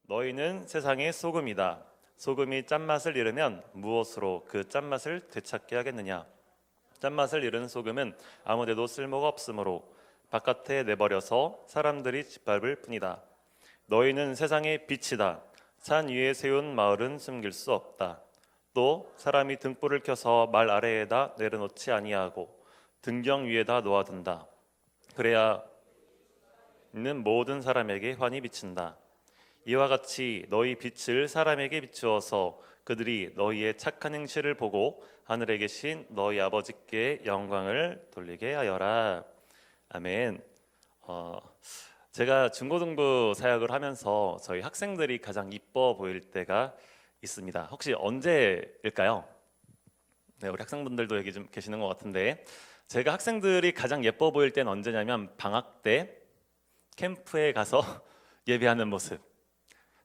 너희는 세상의 소금이다. 소금이 짠맛을 잃으면 무엇으로 그 짠맛을 되찾게 하겠느냐? 짠맛을 잃은 소금은 아무데도 쓸모가 없으므로 바깥에 내버려서 사람들이 짓밟을 뿐이다. 너희는 세상의 빛이다. 산 위에 세운 마을은 숨길 수 없다. 또 사람이 등불을 켜서 말 아래에다 내려놓지 아니하고 등경 위에다 놓아둔다. 그래야 있는 모든 사람에게 환히 비친다. 이와 같이 너희 빛을 사람에게 비추어서 그들이 너희의 착한 행실을 보고 하늘에 계신 너희 아버지께 영광을 돌리게 하여라. 아멘. 제가 중고등부 사역을 하면서 저희 학생들이 가장 이뻐 보일 때가 있습니다. 혹시 언제일까요? 네, 우리 학생분들도 여기 좀 계시는 것 같은데, 제가 학생들이 가장 예뻐 보일 때는 언제냐면 방학 때 캠프에 가서 예배하는 모습,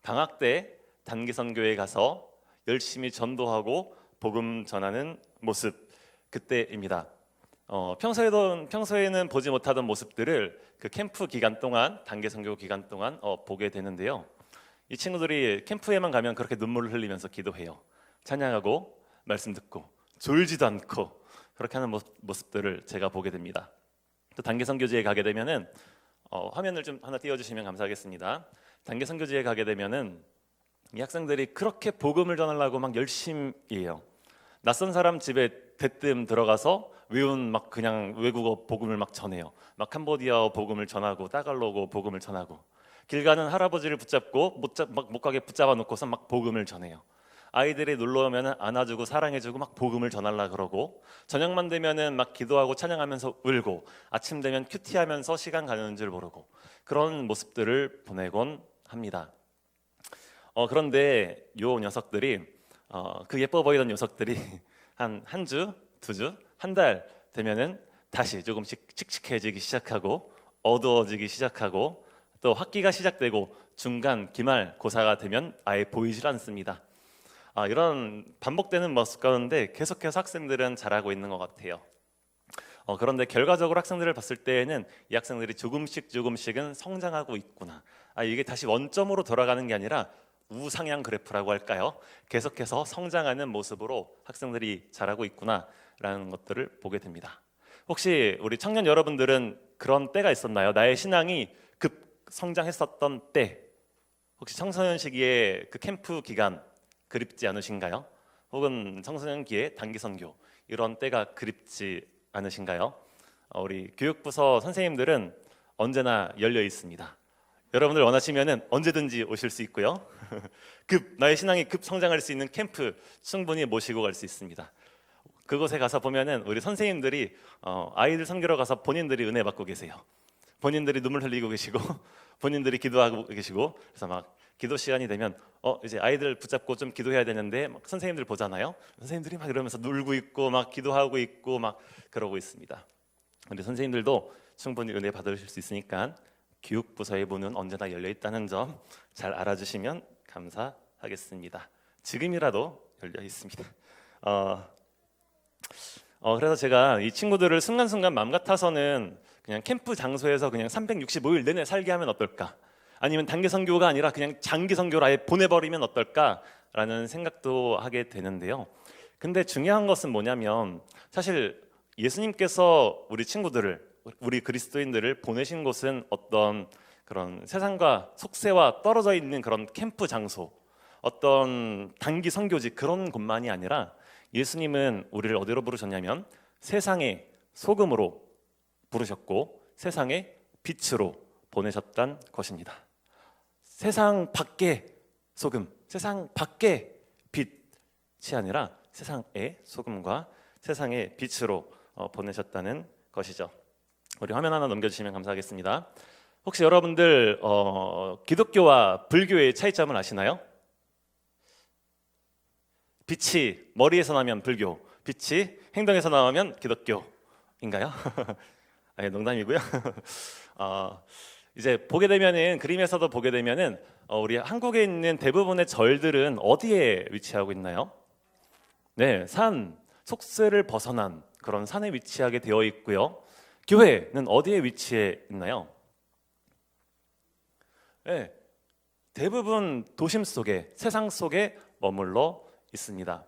방학 때 단기선교에 가서 열심히 전도하고 복음 전하는 모습, 그때입니다. 평소에는 보지 못하던 모습들을 그 캠프 기간 동안, 단기선교 기간 동안 보게 되는데요. 이 친구들이 캠프에만 가면 그렇게 눈물을 흘리면서 기도해요. 찬양하고 말씀 듣고 졸지도 않고 그렇게 하는 모습들을 제가 보게 됩니다. 또 단기선교지에 가게 되면은 화면을 좀 하나 띄워주시면 감사하겠습니다. 단기선교지에 가게 되면은 이 학생들이 그렇게 복음을 전하려고 막 열심히 해요. 낯선 사람 집에 대뜸 들어가서 외운 막 그냥 외국어 복음을 막 전해요. 막 캄보디아어 복음을 전하고 따갈로그 복음을 전하고, 길 가는 할아버지를 붙잡고 못 가게 붙잡아 놓고서 막 복음을 전해요. 아이들이 놀러 오면은 안아주고 사랑해주고 막 복음을 전하려 그러고, 저녁만 되면은 막 기도하고 찬양하면서 울고, 아침 되면 큐티하면서 시간 가는 줄 모르고, 그런 모습들을 보내곤 합니다. 그런데 요 녀석들이 그 예뻐 보이던 녀석들이 한 주, 두 주, 한 달 되면은 다시 조금씩 칙칙해지기 시작하고 어두워지기 시작하고, 또 학기가 시작되고 중간 기말고사가 되면 아예 보이질 않습니다. 이런 반복되는 모습 가운데 계속해서 학생들은 잘하고 있는 것 같아요. 그런데 결과적으로 학생들을 봤을 때에는 이 학생들이 조금씩은 성장하고 있구나. 이게 다시 원점으로 돌아가는 게 아니라 우상향 그래프라고 할까요? 계속해서 성장하는 모습으로 학생들이 자라고 있구나라는 것들을 보게 됩니다. 혹시 우리 청년 여러분들은 그런 때가 있었나요? 나의 신앙이 급 성장했었던 때, 혹시 청소년 시기에 그 캠프 기간 그립지 않으신가요? 혹은 청소년기에 단기선교 이런 때가 그립지 않으신가요? 우리 교육부서 선생님들은 언제나 열려 있습니다. 여러분들 원하시면은 언제든지 오실 수 있고요. 나의 신앙이 급 성장할 수 있는 캠프 충분히 모시고 갈 수 있습니다. 그곳에 가서 보면은 우리 선생님들이 아이들 섬기러 가서 본인들이 은혜 받고 계세요. 본인들이 눈물 흘리고 계시고 본인들이 기도하고 계시고, 그래서 막 기도 시간이 되면 이제 아이들 붙잡고 좀 기도해야 되는데 막 선생님들 보잖아요. 선생님들이 막 이러면서 놀고 있고 막 기도하고 있고 막 그러고 있습니다. 우리 선생님들도 충분히 은혜 받으실 수 있으니까 교육부서의 문은 언제나 열려 있다는 점 잘 알아주시면 감사하겠습니다. 지금이라도 열려 있습니다. 그래서 제가 이 친구들을 순간순간 마음 같아서는 그냥 캠프 장소에서 그냥 365일 내내 살게 하면 어떨까? 아니면 단기 선교가 아니라 그냥 장기 선교로 아예 보내버리면 어떨까라는 생각도 하게 되는데요. 근데 중요한 것은 뭐냐면, 사실 예수님께서 우리 친구들을, 우리 그리스도인들을 보내신 곳은 어떤 그런 세상과 속세와 떨어져 있는 그런 캠프 장소, 어떤 단기 선교지 그런 곳만이 아니라, 예수님은 우리를 어디로 부르셨냐면 세상의 소금으로 부르셨고 세상의 빛으로 보내셨단 것입니다. 세상 밖의 소금, 세상 밖의 빛이 아니라 세상의 소금과 세상의 빛으로 보내셨다는 것이죠. 우리 화면 하나 넘겨주시면 감사하겠습니다. 혹시 여러분들 기독교와 불교의 차이점을 아시나요? 빛이 머리에서 나면 불교, 빛이 행동에서 나오면 기독교인가요? 농담이고요. 이제 보게 되면은, 그림에서도 보게 되면은 우리 한국에 있는 대부분의 절들은 어디에 위치하고 있나요? 네, 산, 속세를 벗어난 그런 산에 위치하게 되어 있고요. 교회는 어디에 위치해 있나요? 네, 대부분 도심 속에, 세상 속에 머물러 있습니다.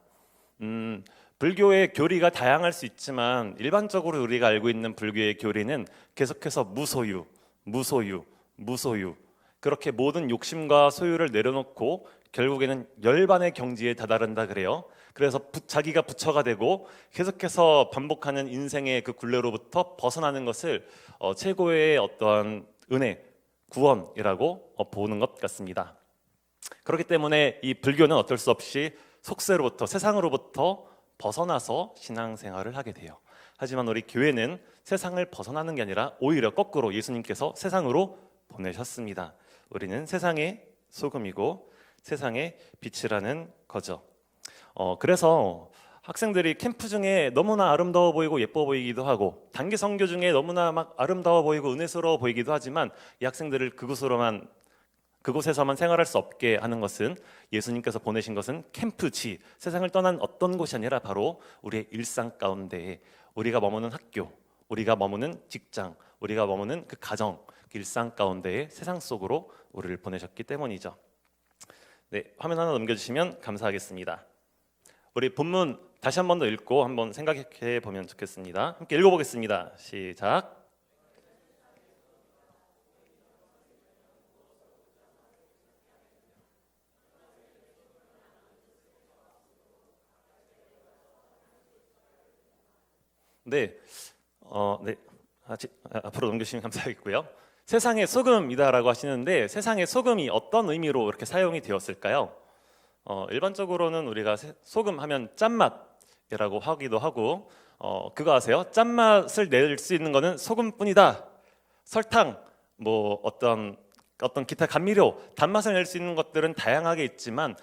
불교의 교리가 다양할 수 있지만 일반적으로 우리가 알고 있는 불교의 교리는 계속해서 무소유, 무소유, 무소유, 그렇게 모든 욕심과 소유를 내려놓고 결국에는 열반의 경지에 다다른다 그래요. 그래서 자기가 부처가 되고 계속해서 반복하는 인생의 그 굴레로부터 벗어나는 것을 최고의 어떠한 은혜, 구원이라고 보는 것 같습니다. 그렇기 때문에 이 불교는 어쩔 수 없이 속세로부터, 세상으로부터 벗어나서 신앙생활을 하게 돼요. 하지만 우리 교회는 세상을 벗어나는 게 아니라 오히려 거꾸로 예수님께서 세상으로 보내셨습니다. 우리는 세상의 소금이고 세상의 빛이라는 거죠. 그래서 학생들이 캠프 중에 너무나 아름다워 보이고 예뻐 보이기도 하고 단기 선교 중에 너무나 막 아름다워 보이고 은혜스러워 보이기도 하지만 이 학생들을 그곳에서만 생활할 수 없게 하는 것은 예수님께서 보내신 것은 캠프지, 세상을 떠난 어떤 곳이 아니라 바로 우리의 일상 가운데에 우리가 머무는 학교, 우리가 머무는 직장, 우리가 머무는 그 가정, 그 일상 가운데에 세상 속으로 우리를 보내셨기 때문이죠. 네, 화면 하나 넘겨주시면 감사하겠습니다. 우리 본문 다시 한 번 더 읽고 한번 생각해 보면 좋겠습니다. 함께 읽어보겠습니다. 시작. 네, 네, 앞으로 넘겨주시면 감사하겠고요. 세상의 소금이다라고 하시는데 세상의 소금이 어떤 의미로 이렇게 사용이 되었을까요? 일반적으로는 우리가 소금 하면 짠맛이라고 하기도 하고 그거 아세요? 짠맛을 낼 수 있는 거는 소금뿐이다. 설탕, 뭐 어떤 기타 감미료, 단맛을 낼 수 있는 것들은 다양하게 있지만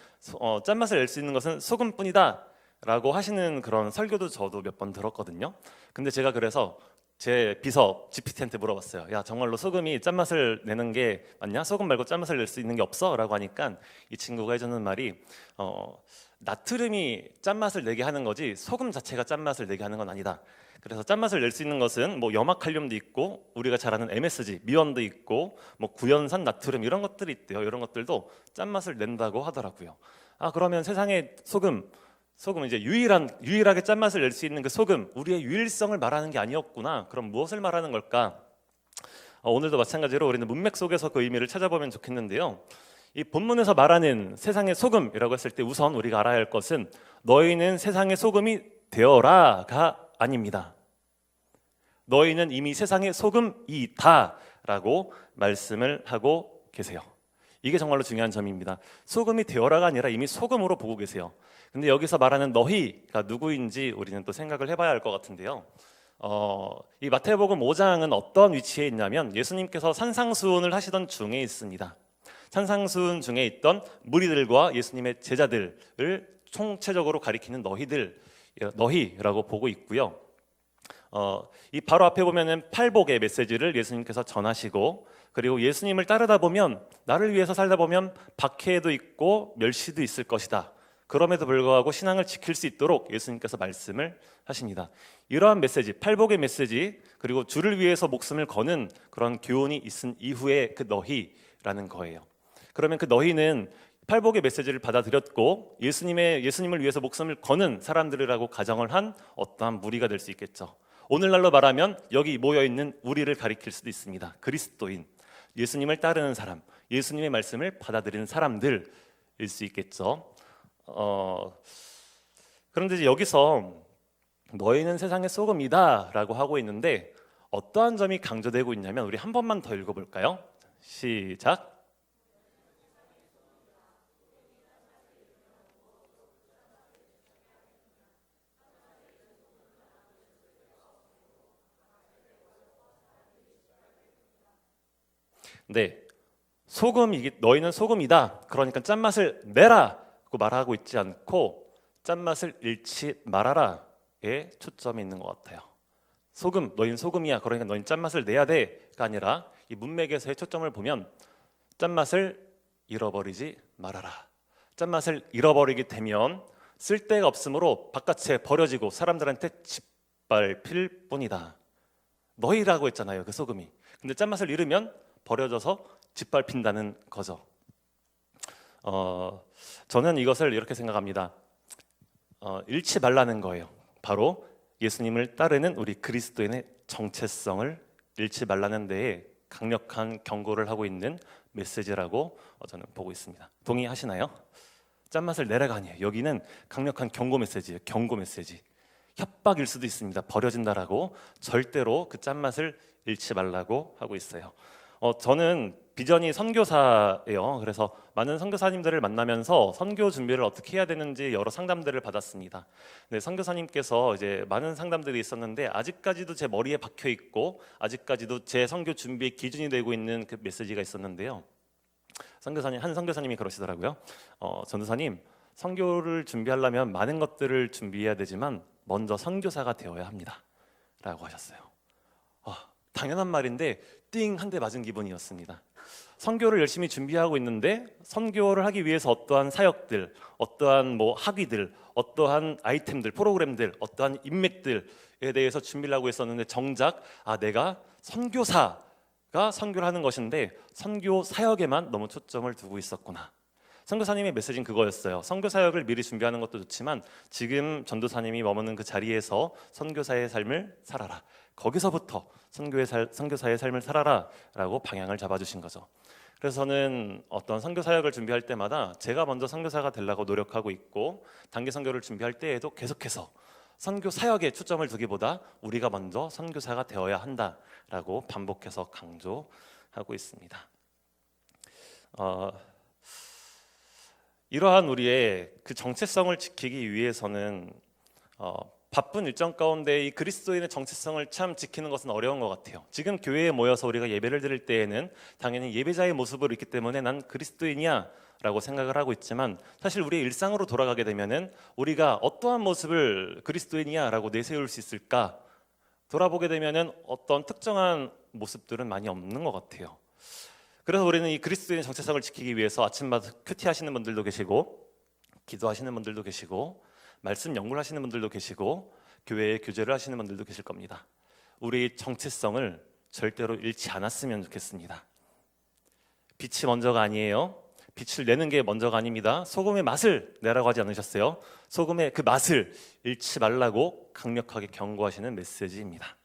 짠맛을 낼 수 있는 것은 소금뿐이다 라고 하시는 그런 설교도 저도 몇 번 들었거든요. 근데 제가 그래서 제 비서 GPT한테 물어봤어요. 야, 정말로 소금이 짠맛을 내는 게 맞냐? 소금 말고 짠맛을 낼 수 있는 게 없어? 라고 하니까 이 친구가 해주는 말이 나트륨이 짠맛을 내게 하는 거지 소금 자체가 짠맛을 내게 하는 건 아니다. 그래서 짠맛을 낼 수 있는 것은 뭐 염화칼륨도 있고 우리가 잘 아는 MSG, 미원도 있고 뭐 구연산 나트륨 이런 것들이 있대요. 이런 것들도 짠맛을 낸다고 하더라고요. 그러면 세상에 소금은 이제 유일하게 짠맛을 낼 수 있는 그 소금, 우리의 유일성을 말하는 게 아니었구나. 그럼 무엇을 말하는 걸까? 오늘도 마찬가지로 우리는 문맥 속에서 그 의미를 찾아보면 좋겠는데요. 이 본문에서 말하는 세상의 소금이라고 했을 때 우선 우리가 알아야 할 것은 너희는 세상의 소금이 되어라가 아닙니다. 너희는 이미 세상의 소금이다라고 말씀을 하고 계세요. 이게 정말로 중요한 점입니다. 소금이 되어라가 아니라 이미 소금으로 보고 계세요. 근데 여기서 말하는 너희가 누구인지 우리는 또 생각을 해봐야 할 것 같은데요. 이 마태복음 5장은 어떤 위치에 있냐면 예수님께서 산상수훈을 하시던 중에 있습니다. 산상수훈 중에 있던 무리들과 예수님의 제자들을 총체적으로 가리키는 너희라고 보고 있고요. 이 바로 앞에 보면은 팔복의 메시지를 예수님께서 전하시고 그리고 예수님을 따르다 보면 나를 위해서 살다 보면 박해도 있고 멸시도 있을 것이다. 그럼에도 불구하고 신앙을 지킬 수 있도록 예수님께서 말씀을 하십니다. 이러한 메시지, 팔복의 메시지 그리고 주를 위해서 목숨을 거는 그런 교훈이 있은 이후에 그 너희라는 거예요. 그러면 그 너희는 팔복의 메시지를 받아들였고 예수님을 위해서 목숨을 거는 사람들이라고 가정을 한 어떠한 무리가 될 수 있겠죠. 오늘날로 말하면 여기 모여있는 우리를 가리킬 수도 있습니다. 그리스도인, 예수님을 따르는 사람, 예수님의 말씀을 받아들이는 사람들일 수 있겠죠. 그런데 이제 여기서 너희는 세상의 소금이다 라고 하고 있는데 어떠한 점이 강조되고 있냐면 우리 한 번만 더 읽어볼까요? 시작. 네, 너희는 소금이다. 그러니까 짠맛을 내라 고 말하고 있지 않고 짠맛을 잃지 말아라에 초점이 있는 것 같아요. 너희는 소금이야. 그러니까 너희는 짠맛을 내야 돼가 아니라 이 문맥에서의 초점을 보면 짠맛을 잃어버리지 말아라. 짠맛을 잃어버리게 되면 쓸데가 없으므로 바깥에 버려지고 사람들한테 짓밟힐 뿐이다. 너희라고 했잖아요. 그 소금이. 근데 짠맛을 잃으면 버려져서 짓밟힌다는 거죠. 저는 이것을 이렇게 생각합니다. 잃지 말라는 거예요. 바로 예수님을 따르는 우리 그리스도인의 정체성을 잃지 말라는 데에 강력한 경고를 하고 있는 메시지라고 저는 보고 있습니다. 동의하시나요? 짠맛을 내라가 아니에요. 여기는 강력한 경고 메시지예요. 경고 메시지. 협박일 수도 있습니다. 버려진다라고. 절대로 그 짠맛을 잃지 말라고 하고 있어요. 저는 비전이 선교사예요. 그래서 많은 선교사님들을 만나면서 선교 준비를 어떻게 해야 되는지 여러 상담들을 받았습니다. 네, 선교사님께서 이제 많은 상담들이 있었는데 아직까지도 제 머리에 박혀 있고 아직까지도 제 선교 준비의 기준이 되고 있는 그 메시지가 있었는데요. 한 선교사님이 그러시더라고요. 전도사님, 선교를 준비하려면 많은 것들을 준비해야 되지만 먼저 선교사가 되어야 합니다.라고 하셨어요. 당연한 말인데 띵 한 대 맞은 기분이었습니다. 선교를 열심히 준비하고 있는데 선교를 하기 위해서 어떠한 사역들, 어떠한 학위들, 어떠한 아이템들, 프로그램들, 어떠한 인맥들에 대해서 준비를 하고 있었는데 정작 내가 선교사가 선교를 하는 것인데 선교 사역에만 너무 초점을 두고 있었구나. 선교사님의 메시지는 그거였어요. 선교 사역을 미리 준비하는 것도 좋지만 지금 전도사님이 머무는 그 자리에서 선교사의 삶을 살아라. 거기서부터 선교사의 삶을 살아라라고 방향을 잡아주신 거죠. 그래서 저는 어떤 선교 사역을 준비할 때마다 제가 먼저 선교사가 되려고 노력하고 있고 단기 선교를 준비할 때에도 계속해서 선교 사역에 초점을 두기보다 우리가 먼저 선교사가 되어야 한다라고 반복해서 강조하고 있습니다. 이러한 우리의 그 정체성을 지키기 위해서는 바쁜 일정 가운데 이 그리스도인의 정체성을 참 지키는 것은 어려운 것 같아요. 지금 교회에 모여서 우리가 예배를 드릴 때에는 당연히 예배자의 모습으로 있기 때문에 난 그리스도인이야 라고 생각을 하고 있지만 사실 우리의 일상으로 돌아가게 되면은 우리가 어떠한 모습을 그리스도인이야 라고 내세울 수 있을까 돌아보게 되면은 어떤 특정한 모습들은 많이 없는 것 같아요. 그래서 우리는 이 그리스도인의 정체성을 지키기 위해서 아침마다 큐티 하시는 분들도 계시고 기도하시는 분들도 계시고 말씀 연구를 하시는 분들도 계시고 교회에 교제를 하시는 분들도 계실 겁니다. 우리 정체성을 절대로 잃지 않았으면 좋겠습니다. 빛이 먼저가 아니에요. 빛을 내는 게 먼저가 아닙니다. 소금의 맛을 내라고 하지 않으셨어요. 소금의 그 맛을 잃지 말라고 강력하게 경고하시는 메시지입니다.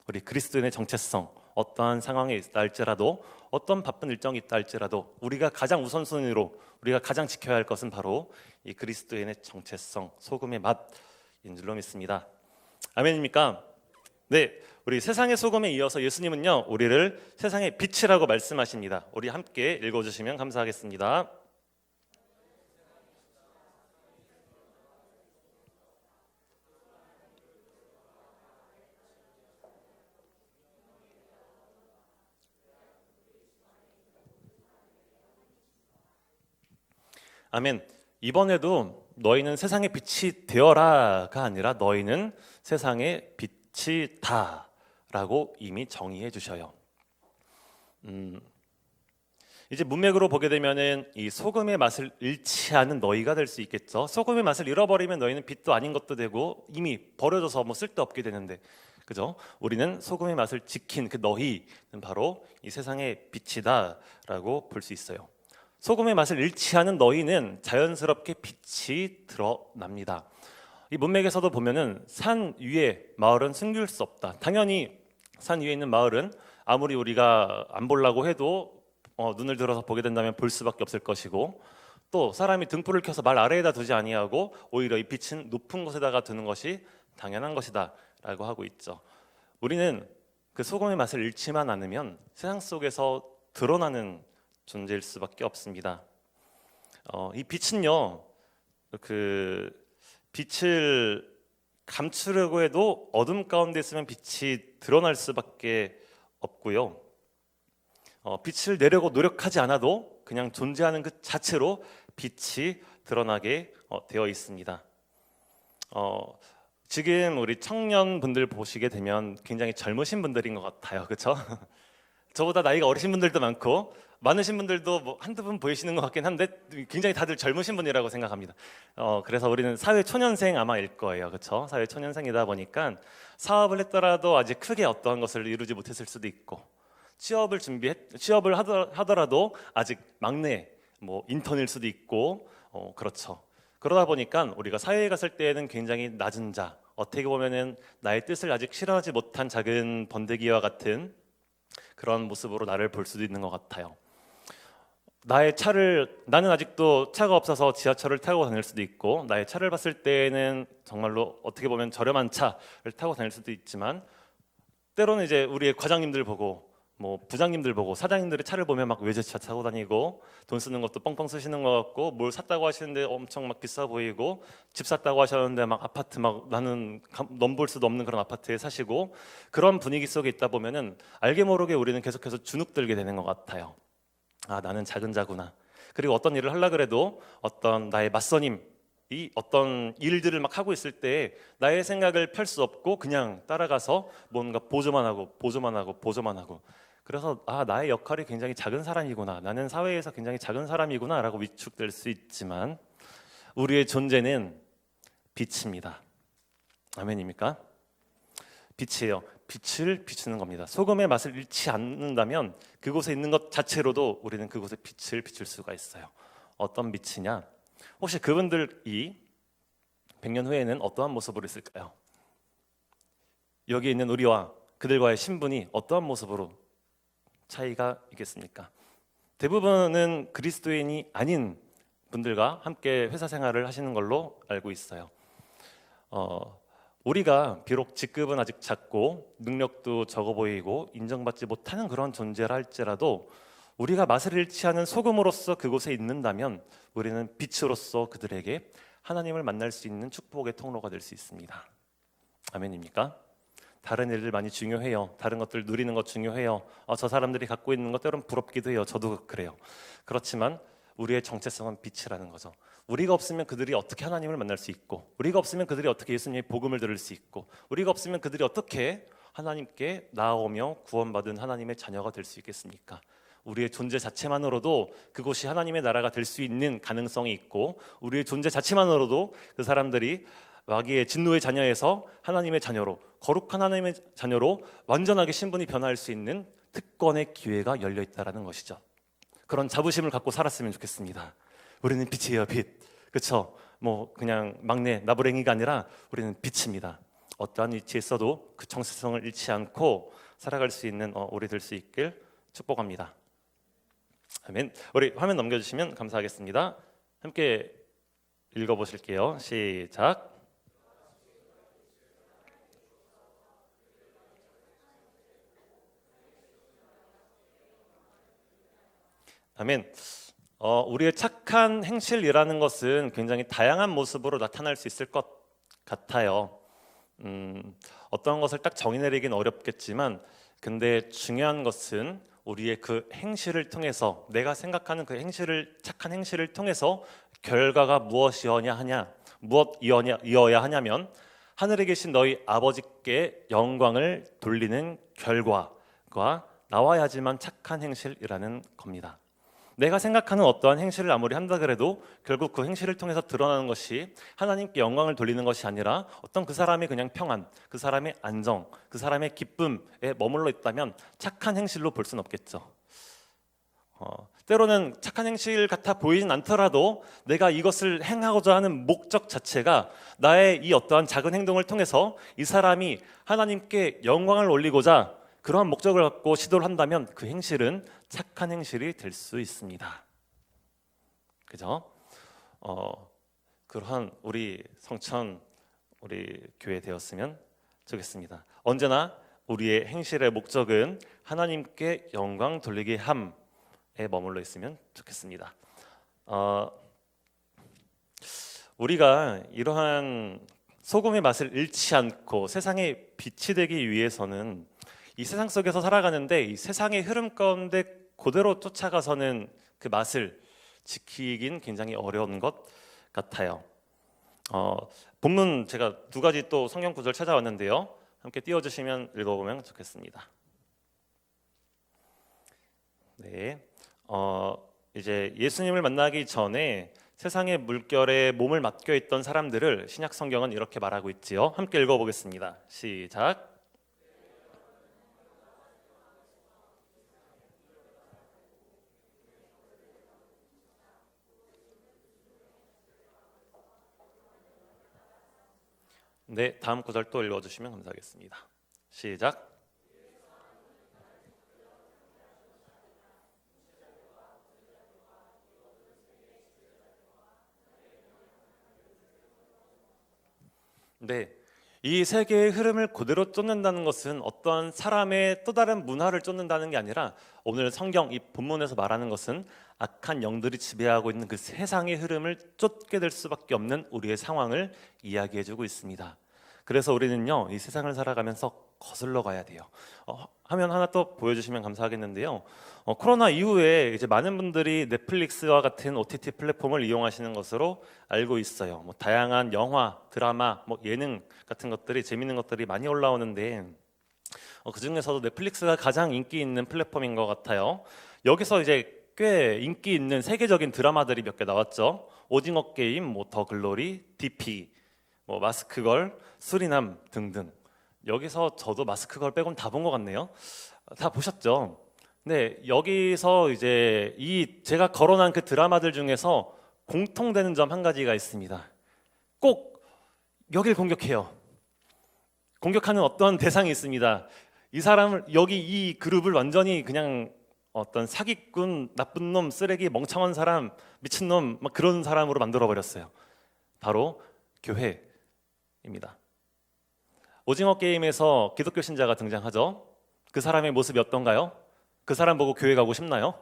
우리 그리스도인의 정체성, 어떠한 상황에 있다 할지라도 어떤 바쁜 일정이 있다 할지라도 우리가 가장 우선순위로 우리가 가장 지켜야 할 것은 바로 이 그리스도인의 정체성, 소금의 맛인 줄로 믿습니다. 아멘입니까? 네, 우리 세상의 소금에 이어서 예수님은요 우리를 세상의 빛이라고 말씀하십니다. 우리 함께 읽어주시면 감사하겠습니다. 아멘. 이번에도 너희는 세상의 빛이 되어라가 아니라 너희는 세상의 빛이다라고 이미 정의해 주셔요. 이제 문맥으로 보게 되면은 이 소금의 맛을 잃지 않은 너희가 될 수 있겠죠. 소금의 맛을 잃어버리면 너희는 빛도 아닌 것도 되고 이미 버려져서 쓸데없게 되는데, 그죠? 우리는 소금의 맛을 지킨 그 너희는 바로 이 세상의 빛이다라고 볼 수 있어요. 소금의 맛을 잃지 않은 너희는 자연스럽게 빛이 드러납니다. 이 문맥에서도 보면은 산 위에 마을은 숨길 수 없다. 당연히 산 위에 있는 마을은 아무리 우리가 안 보려고 해도 눈을 들어서 보게 된다면 볼 수밖에 없을 것이고, 또 사람이 등불을 켜서 말 아래에다 두지 아니하고 오히려 이 빛은 높은 곳에다가 두는 것이 당연한 것이다라고 하고 있죠. 우리는 그 소금의 맛을 잃지만 않으면 세상 속에서 드러나는 존재일 수밖에 없습니다. 이 빛은요, 그 빛을 감추려고 해도 어둠 가운데 있으면 빛이 드러날 수밖에 없고요. 빛을 내려고 노력하지 않아도 그냥 존재하는 그 자체로 빛이 드러나게 되어 있습니다. 지금 우리 청년분들 보시게 되면 굉장히 젊으신 분들인 것 같아요. 그렇죠? 저보다 나이가 어리신 분들도 많고 많으신 분들도 한두 분 보이시는 것 같긴 한데 굉장히 다들 젊으신 분이라고 생각합니다. 그래서 우리는 사회 초년생 아마일 거예요. 그렇죠? 사회 초년생이다 보니까 사업을 했더라도 아직 크게 어떠한 것을 이루지 못했을 수도 있고 취업을 하더라도 아직 막내 뭐 인턴일 수도 있고 그렇죠. 그러다 보니까 우리가 사회에 갔을 때에는 굉장히 낮은 자, 어떻게 보면은 나의 뜻을 아직 실현하지 못한 작은 번데기와 같은 그런 모습으로 나를 볼 수도 있는 것 같아요. 나는 아직도 차가 없어서 지하철을 타고 다닐 수도 있고, 나의 차를 봤을 때는 정말로 어떻게 보면 저렴한 차를 타고 다닐 수도 있지만, 때로는 이제 우리의 과장님들 보고 뭐 부장님들 보고 사장님들의 차를 보면 막 외제차 타고 다니고, 돈 쓰는 것도 뻥뻥 쓰시는 것 같고, 뭘 샀다고 하시는데 엄청 막 비싸 보이고, 집 샀다고 하셨는데 막 아파트 막 나는 넘볼 수도 없는 그런 아파트에 사시고, 그런 분위기 속에 있다 보면은 알게 모르게 우리는 계속해서 주눅들게 되는 것 같아요. 아, 나는 작은 자구나. 그리고 어떤 일을 하려 그래도 어떤 나의 맞선임이 어떤 일들을 막 하고 있을 때 나의 생각을 펼 수 없고 그냥 따라가서 뭔가 보조만 하고 그래서 아, 나의 역할이 굉장히 작은 사람이구나, 나는 사회에서 굉장히 작은 사람이구나 라고 위축될 수 있지만, 우리의 존재는 빛입니다. 아멘입니까? 빛이에요. 빛을 비추는 겁니다. 소금의 맛을 잃지 않는다면 그곳에 있는 것 자체로도 우리는 그곳에 빛을 비출 수가 있어요. 어떤 빛이냐? 혹시 그분들이 100년 후에는 어떠한 모습으로 있을까요? 여기 있는 우리와 그들과의 신분이 어떠한 모습으로 차이가 있겠습니까? 대부분은 그리스도인이 아닌 분들과 함께 회사 생활을 하시는 걸로 알고 있어요. 우리가 비록 직급은 아직 작고 능력도 적어 보이고 인정받지 못하는 그런 존재라 할지라도, 우리가 맛을 잃지 않은 소금으로서 그곳에 있는다면 우리는 빛으로서 그들에게 하나님을 만날 수 있는 축복의 통로가 될 수 있습니다. 아멘입니까? 다른 일들 많이 중요해요. 다른 것들 누리는 것 중요해요. 저 사람들이 갖고 있는 것 때론 부럽기도 해요. 저도 그래요. 그렇지만 우리의 정체성은 빛이라는 거죠. 우리가 없으면 그들이 어떻게 하나님을 만날 수 있고, 우리가 없으면 그들이 어떻게 예수님의 복음을 들을 수 있고, 우리가 없으면 그들이 어떻게 하나님께 나아오며 구원받은 하나님의 자녀가 될 수 있겠습니까? 우리의 존재 자체만으로도 그곳이 하나님의 나라가 될 수 있는 가능성이 있고, 우리의 존재 자체만으로도 그 사람들이 마귀의 진노의 자녀에서 하나님의 자녀로, 거룩한 하나님의 자녀로 완전하게 신분이 변화할 수 있는 특권의 기회가 열려 있다라는 것이죠. 그런 자부심을 갖고 살았으면 좋겠습니다. 우리는 빛이에요, 빛. 그렇죠? 뭐 그냥 막내 나부랭이가 아니라 우리는 빛입니다. 어떠한 위치에 있어도 그 정체성을 잃지 않고 살아갈 수 있는 우리 될 수 있길 축복합니다. 아멘. 우리 화면 넘겨주시면 감사하겠습니다. 함께 읽어보실게요. 시작. 아멘. 우리의 착한 행실이라는 것은 굉장히 다양한 모습으로 나타날 수 있을 것 같아요. 어떤 것을 딱 정의 내리긴 어렵겠지만, 근데 중요한 것은 우리의 그 행실을 통해서, 내가 생각하는 그 행실을, 착한 행실을 통해서 결과가 무엇이어야 하냐면, 하늘에 계신 너희 아버지께 영광을 돌리는 결과가 나와야지만 착한 행실이라는 겁니다. 내가 생각하는 어떠한 행실을 아무리 한다 그래도 결국 그 행실을 통해서 드러나는 것이 하나님께 영광을 돌리는 것이 아니라 어떤 그 사람의 그냥 평안, 그 사람의 안정, 그 사람의 기쁨에 머물러 있다면 착한 행실로 볼 수는 없겠죠. 때로는 착한 행실 같아 보이진 않더라도 내가 이것을 행하고자 하는 목적 자체가 나의 이 어떠한 작은 행동을 통해서 이 사람이 하나님께 영광을 올리고자 그러한 목적을 갖고 시도를 한다면 그 행실은 착한 행실이 될 수 있습니다. 그죠? 그러한 우리 성천, 우리 교회 되었으면 좋겠습니다. 언제나 우리의 행실의 목적은 하나님께 영광 돌리게 함에 머물러 있으면 좋겠습니다. 우리가 이러한 소금의 맛을 잃지 않고 세상의 빛이 되기 위해서는 이 세상 속에서 살아가는데 이 세상의 흐름 가운데 그대로 쫓아가서는 그 맛을 지키긴 굉장히 어려운 것 같아요. 본문 제가 두 가지 또 성경 구절 찾아왔는데요. 함께 띄워주시면 읽어보면 좋겠습니다. 네, 이제 예수님을 만나기 전에 세상의 물결에 몸을 맡겨 있던 사람들을 신약 성경은 이렇게 말하고 있지요. 함께 읽어보겠습니다. 시작. 네, 다음 구절 또 읽어주시면 감사하겠습니다. 시작. 네, 이 세계의 흐름을 그대로 쫓는다는 것은 어떠한 사람의 또 다른 문화를 쫓는다는 게 아니라 오늘 성경 이 본문에서 말하는 것은 악한 영들이 지배하고 있는 그 세상의 흐름을 쫓게 될 수밖에 없는 우리의 상황을 이야기해주고 있습니다. 그래서 우리는요, 이 세상을 살아가면서 거슬러 가야 돼요. 화면 하나 또 보여주시면 감사하겠는데요. 코로나 이후에 이제 많은 분들이 넷플릭스와 같은 OTT 플랫폼을 이용하시는 것으로 알고 있어요. 뭐 다양한 영화, 드라마, 뭐 예능 같은 것들이 재밌는 것들이 많이 올라오는데 그 중에서도 넷플릭스가 가장 인기 있는 플랫폼인 것 같아요. 여기서 이제 꽤 인기 있는 세계적인 드라마들이 몇 개 나왔죠. 오징어 게임, 뭐 더 글로리, DP, 뭐 마스크걸, 수리남 등등. 여기서 저도 마스크걸 빼곤 다 본 것 같네요. 다 보셨죠? 네, 여기서 이제 이 제가 거론한 그 드라마들 중에서 공통되는 점 한 가지가 있습니다. 꼭 여길 공격해요. 공격하는 어떤 대상이 있습니다. 이 사람을 여기 이 그룹을 완전히 그냥 어떤 사기꾼, 나쁜 놈, 쓰레기, 멍청한 사람, 미친놈 막 그런 사람으로 만들어 버렸어요. 바로 교회입니다. 오징어 게임에서 기독교 신자가 등장하죠. 그 사람의 모습이 어떤가요? 그 사람 보고 교회 가고 싶나요?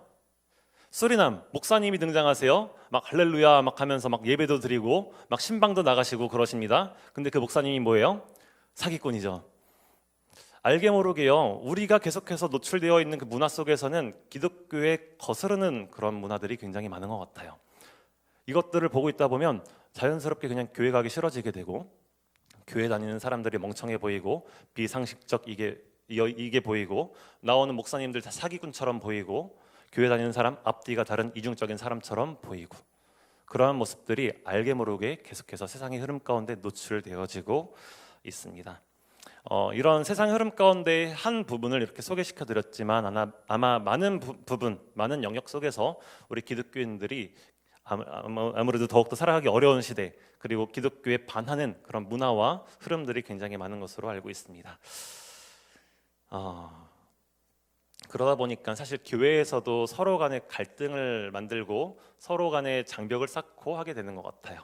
수리남 목사님이 등장하세요. 막 할렐루야 막 하면서 막 예배도 드리고 막 신방도 나가시고 그러십니다. 근데 그 목사님이 뭐예요? 사기꾼이죠. 알게 모르게요, 우리가 계속해서 노출되어 있는 그 문화 속에서는 기독교에 거스르는 그런 문화들이 굉장히 많은 것 같아요. 이것들을 보고 있다 보면 자연스럽게 그냥 교회 가기 싫어지게 되고, 교회 다니는 사람들이 멍청해 보이고 비상식적 이게 보이고, 나오는 목사님들 다 사기꾼처럼 보이고, 교회 다니는 사람 앞뒤가 다른 이중적인 사람처럼 보이고, 그러한 모습들이 알게 모르게 계속해서 세상의 흐름 가운데 노출되어지고 있습니다. 이런 세상의 흐름 가운데 한 부분을 이렇게 소개시켜 드렸지만 아마 많은 부분, 많은 영역 속에서 우리 기독교인들이 아무래도 더욱더 살아가기 어려운 시대, 그리고 기독교에 반하는 그런 문화와 흐름들이 굉장히 많은 것으로 알고 있습니다. 그러다 보니까 사실 교회에서도 서로 간의 갈등을 만들고 서로 간의 장벽을 쌓고 하게 되는 것 같아요.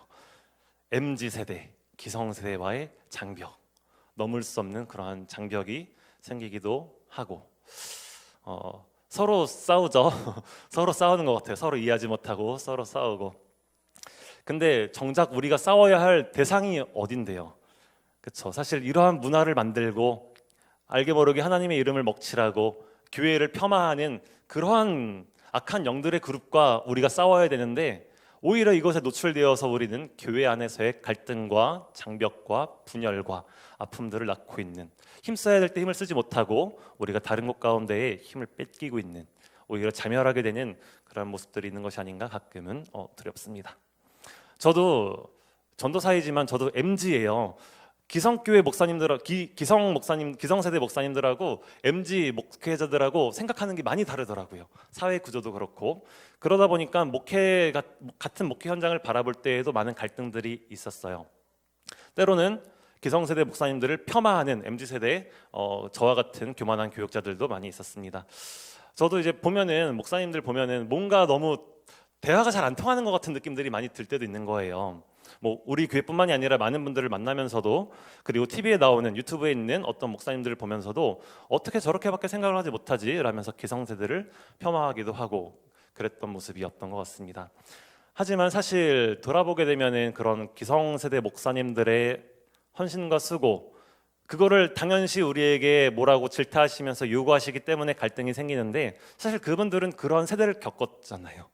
MZ세대, 기성세대와의 장벽, 넘을 수 없는 그러한 장벽이 생기기도 하고, 서로 싸우죠. 서로 싸우는 것 같아요. 서로 이해하지 못하고 서로 싸우고. 근데 정작 우리가 싸워야 할 대상이 어딘데요? 그렇죠. 사실 이러한 문화를 만들고 알게 모르게 하나님의 이름을 먹칠하고 교회를 폄하하는 그러한 악한 영들의 그룹과 우리가 싸워야 되는데, 오히려 이것에 노출되어서 우리는 교회 안에서의 갈등과 장벽과 분열과 아픔들을 낳고 있는, 힘써야 될 때 힘을 쓰지 못하고 우리가 다른 곳 가운데에 힘을 뺏기고 있는, 오히려 자멸하게 되는 그런 모습들이 있는 것이 아닌가 가끔은 두렵습니다. 저도 전도사이지만 저도 MZ예요. 기성교회 목사님들, 기성세대 목사님들하고 MZ 목회자들하고 생각하는 게 많이 다르더라고요. 사회 구조도 그렇고. 그러다 보니까 같은 목회 현장을 바라볼 때에도 많은 갈등들이 있었어요. 때로는 기성세대 목사님들을 폄하하는 MZ세대, 저와 같은 교만한 교육자들도 많이 있었습니다. 저도 이제 목사님들 보면은 뭔가 너무 대화가 잘 안 통하는 것 같은 느낌들이 많이 들 때도 있는 거예요. 뭐 우리 교회뿐만이 아니라 많은 분들을 만나면서도, 그리고 TV에 나오는, 유튜브에 있는 어떤 목사님들을 보면서도 어떻게 저렇게밖에 생각을 하지 못하지? 라면서 기성세대를 폄하하기도 하고 그랬던 모습이었던 것 같습니다. 하지만 사실 돌아보게 되면은 그런 기성세대 목사님들의 헌신과 수고, 그거를 당연시 우리에게 뭐라고 질타하시면서 요구하시기 때문에 갈등이 생기는데, 사실 그분들은 그런 세대를 겪었잖아요.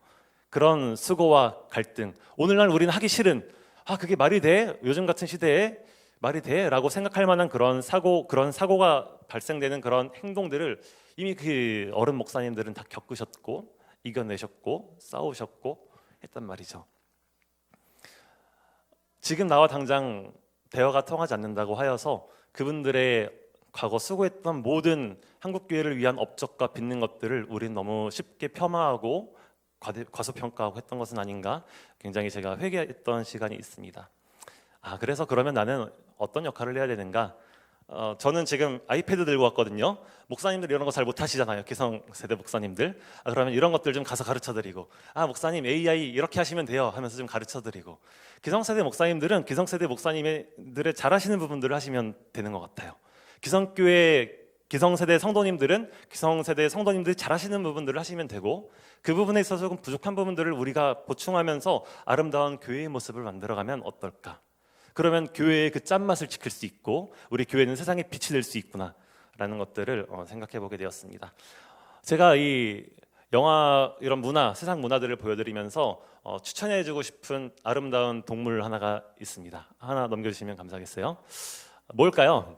그런 수고와 갈등, 오늘날 우리는 하기 싫은, 그게 말이 돼? 요즘 같은 시대에 말이 돼? 라고 생각할 만한 그런 사고가 발생되는 그런 행동들을 이미 그 어른 목사님들은 다 겪으셨고 이겨내셨고 싸우셨고 했단 말이죠. 지금 나와 당장 대화가 통하지 않는다고 하여서 그분들의 과거 수고했던 모든 한국교회를 위한 업적과 빚는 것들을 우린 너무 쉽게 폄하하고 과소평가하고 했던 것은 아닌가, 굉장히 제가 회개했던 시간이 있습니다. 그래서 그러면 나는 어떤 역할을 해야 되는가? 저는 지금 아이패드 들고 왔거든요. 목사님들 이런 거 잘 못하시잖아요. 기성세대 목사님들. 그러면 이런 것들 좀 가서 가르쳐드리고, 목사님 AI 이렇게 하시면 돼요 하면서 좀 가르쳐드리고, 기성세대 목사님들은 기성세대 목사님들의 잘하시는 부분들을 하시면 되는 것 같아요. 기성교회 기성세대 성도님들은 기성세대 성도님들이 잘하시는 부분들을 하시면 되고, 그 부분에 있어서 조금 부족한 부분들을 우리가 보충하면서 아름다운 교회의 모습을 만들어가면 어떨까? 그러면 교회의 그 짠맛을 지킬 수 있고 우리 교회는 세상의 빛이 될 수 있구나라는 것들을 생각해 보게 되었습니다. 제가 이 영화 이런 문화, 세상 문화들을 보여드리면서 추천해주고 싶은 아름다운 동물 하나가 있습니다. 하나 넘겨주시면 감사하겠어요. 뭘까요?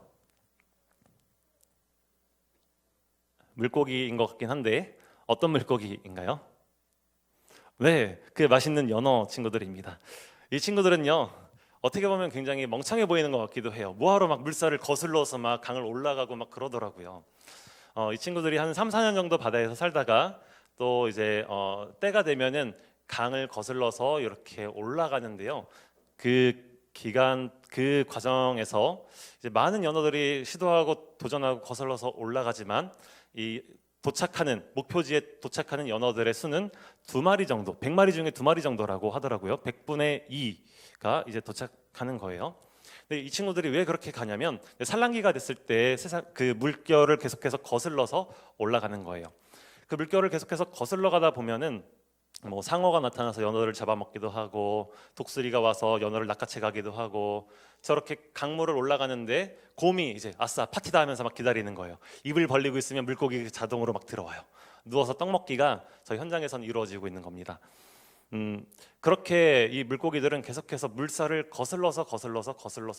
물고기인 것 같긴 한데 어떤 물고기인가요? 네, 그 맛있는 연어 친구들입니다. 이 친구들은요, 어떻게 보면 굉장히 멍청해 보이는 것 같기도 해요. 뭐하러 막 물살을 거슬러서 막 강을 올라가고 막 그러더라고요. 이 친구들이 한 3, 4년 정도 바다에서 살다가 또 이제 때가 되면은 강을 거슬러서 이렇게 올라가는데요. 그 과정에서 이제 많은 연어들이 시도하고 도전하고 거슬러서 올라가지만 이 도착하는 목표지에 도착하는 연어들의 수는 2마리 정도, 100마리 중에 2마리 정도라고 하더라고요. 100분의 2가 이제 도착하는 거예요. 근데 이 친구들이 왜 그렇게 가냐면 산란기가 됐을 때 그 물결을 계속해서 거슬러서 올라가는 거예요. 그 물결을 계속해서 거슬러 가다 보면은 뭐 상어가 나타나서 연어를 잡아먹기도 하고, 독수리가 와서 연어를 낚아채 가기도 하고, 저렇게 강물을 올라가는데 곰이 이제 아싸 파티다 하면서 막 기다리는 거예요. 입을 벌리고 있으면 물고기 자동으로 막 들어와요. 누워서 떡 먹기가 저 현장에서는 이루어지고 있는 겁니다. 그렇게 이 물고기들은 계속해서 물살을 거슬러서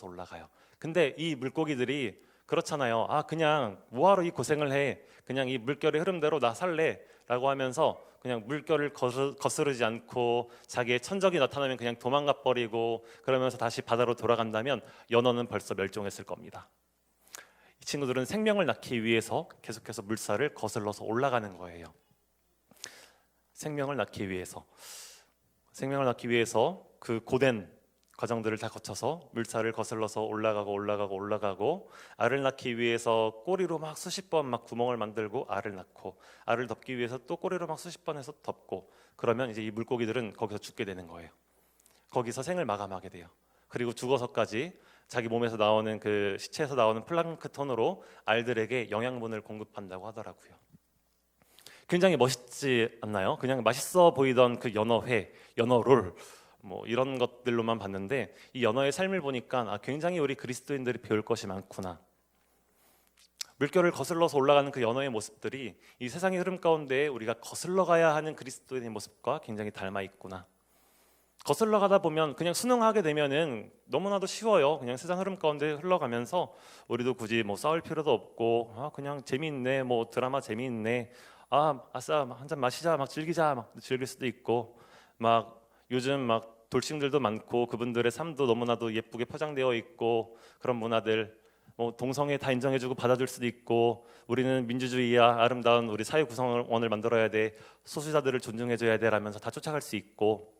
올라가요. 근데 이 물고기들이 그렇잖아요. 그냥 뭐하러 이 고생을 해? 그냥 이 물결의 흐름대로 나 살래 라고 하면서 그냥 물결을 거스르지 않고 자기의 천적이 나타나면 그냥 도망가 버리고 그러면서 다시 바다로 돌아간다면 연어는 벌써 멸종했을 겁니다. 이 친구들은 생명을 낳기 위해서 계속해서 물살을 거슬러서 올라가는 거예요. 생명을 낳기 위해서 그 고된 과정들을 다 거쳐서 물살을 거슬러서 올라가고 알을 낳기 위해서 꼬리로 막 수십 번 막 구멍을 만들고 알을 낳고, 알을 덮기 위해서 또 꼬리로 막 수십 번 해서 덮고, 그러면 이제 이 물고기들은 거기서 죽게 되는 거예요. 거기서 생을 마감하게 돼요. 그리고 죽어서까지 자기 몸에서 나오는 그 시체에서 나오는 플랑크톤으로 알들에게 영양분을 공급한다고 하더라고요. 굉장히 멋있지 않나요? 그냥 맛있어 보이던 그 연어회, 연어롤 뭐 이런 것들로만 봤는데 이 연어의 삶을 보니까 굉장히 우리 그리스도인들이 배울 것이 많구나. 물결을 거슬러서 올라가는 그 연어의 모습들이 이 세상의 흐름 가운데 우리가 거슬러 가야 하는 그리스도인의 모습과 굉장히 닮아 있구나. 거슬러 가다 보면 그냥 순응하게 되면은 너무나도 쉬워요. 그냥 세상 흐름 가운데 흘러가면서 우리도 굳이 뭐 싸울 필요도 없고 그냥 재미있네, 뭐 드라마 재미있네, 아싸 한잔 마시자, 막 즐기자, 막 즐길 수도 있고, 막 요즘 막 돌싱들도 많고 그분들의 삶도 너무나도 예쁘게 포장되어 있고, 그런 문화들 뭐 동성애 다 인정해주고 받아줄 수도 있고, 우리는 민주주의야, 아름다운 우리 사회 구성원을 만들어야 돼, 소수자들을 존중해줘야 돼 라면서 다 쫓아갈 수 있고,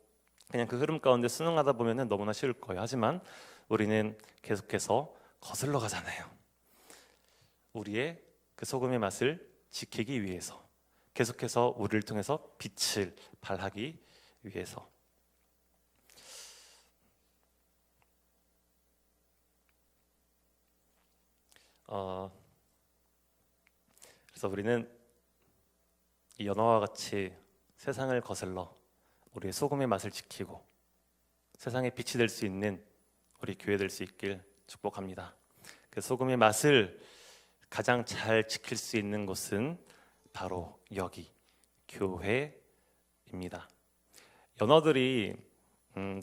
그냥 그 흐름 가운데 순응하다 보면은 너무나 쉬울 거예요. 하지만 우리는 계속해서 거슬러 가잖아요. 우리의 그 소금의 맛을 지키기 위해서, 계속해서 우리를 통해서 빛을 발하기 위해서. 그래서 우리는 이 연어와 같이 세상을 거슬러 우리의 소금의 맛을 지키고 세상의 빛이 될 수 있는 우리 교회 될 수 있길 축복합니다. 그 소금의 맛을 가장 잘 지킬 수 있는 곳은 바로 여기 교회입니다. 연어들이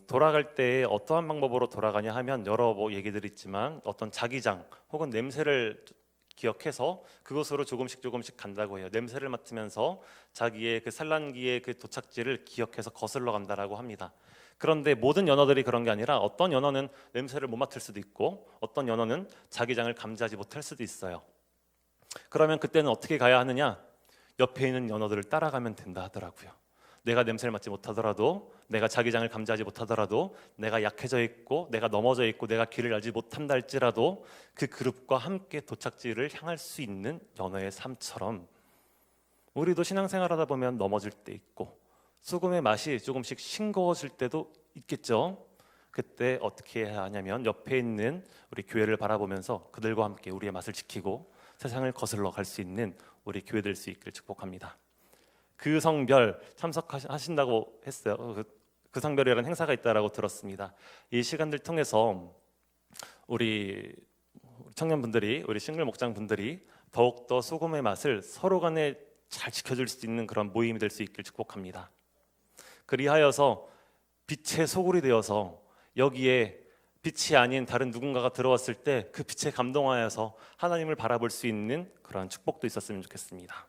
돌아갈 때 어떠한 방법으로 돌아가냐 하면 여러 얘기들이 있지만 어떤 자기장 혹은 냄새를 기억해서 그곳으로 조금씩 간다고 해요. 냄새를 맡으면서 자기의 그 산란기의 그 도착지를 기억해서 거슬러 간다라고 합니다. 그런데 모든 연어들이 그런 게 아니라 어떤 연어는 냄새를 못 맡을 수도 있고 어떤 연어는 자기장을 감지하지 못할 수도 있어요. 그러면 그때는 어떻게 가야 하느냐? 옆에 있는 연어들을 따라가면 된다 하더라고요. 내가 냄새를 맡지 못하더라도, 내가 자기장을 감지하지 못하더라도, 내가 약해져 있고 내가 넘어져 있고 내가 길을 알지 못한다 할지라도 그 그룹과 함께 도착지를 향할 수 있는 연어의 삶처럼 우리도 신앙생활하다 보면 넘어질 때 있고 소금의 맛이 조금씩 싱거워질 때도 있겠죠. 그때 어떻게 해야 하냐면 옆에 있는 우리 교회를 바라보면서 그들과 함께 우리의 맛을 지키고 세상을 거슬러 갈 수 있는 우리 교회 될 수 있기를 축복합니다. 그 성별 참석하신다고 했어요. 그 성별이라는 행사가 있다라고 들었습니다. 이 시간들 통해서 우리 청년분들이, 우리 싱글 목장분들이 더욱더 소금의 맛을 서로 간에 잘 지켜줄 수 있는 그런 모임이 될 수 있길 축복합니다. 그리하여서 빛의 소굴이 되어서 여기에 빛이 아닌 다른 누군가가 들어왔을 때 그 빛에 감동하여서 하나님을 바라볼 수 있는 그런 축복도 있었으면 좋겠습니다.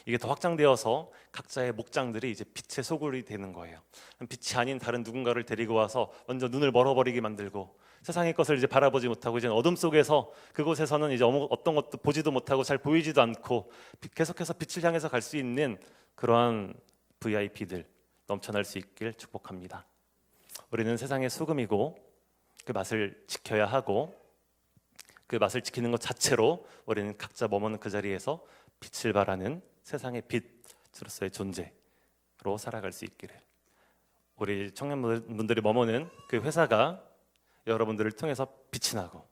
이게 더 확장되어서 각자의 목장들이 이제 빛의 소굴이 되는 거예요. 빛이 아닌 다른 누군가를 데리고 와서 먼저 눈을 멀어버리게 만들고 세상의 것을 이제 바라보지 못하고 이제 어둠 속에서 그곳에서는 이제 어떤 것도 보지도 못하고 잘 보이지도 않고 계속해서 빛을 향해서 갈 수 있는 그러한 VIP들 넘쳐날 수 있길 축복합니다. 우리는 세상의 소금이고 그 맛을 지켜야 하고 그 맛을 지키는 것 자체로 우리는 각자 머무는 그 자리에서 빛을 발하는 세상의 빛으로서의 존재로 살아갈 수 있기를, 우리 청년분들이 머무는 그 회사가 여러분들을 통해서 빛이 나고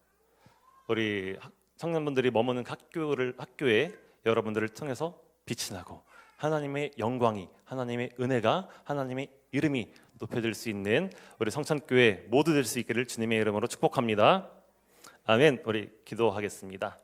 우리 청년분들이 머무는 학교에 여러분들을 통해서 빛이 나고 하나님의 영광이, 하나님의 은혜가, 하나님의 이름이 높여질 수 있는 우리 성찬교회 모두 될 수 있기를 주님의 이름으로 축복합니다. 아멘. 우리 기도하겠습니다.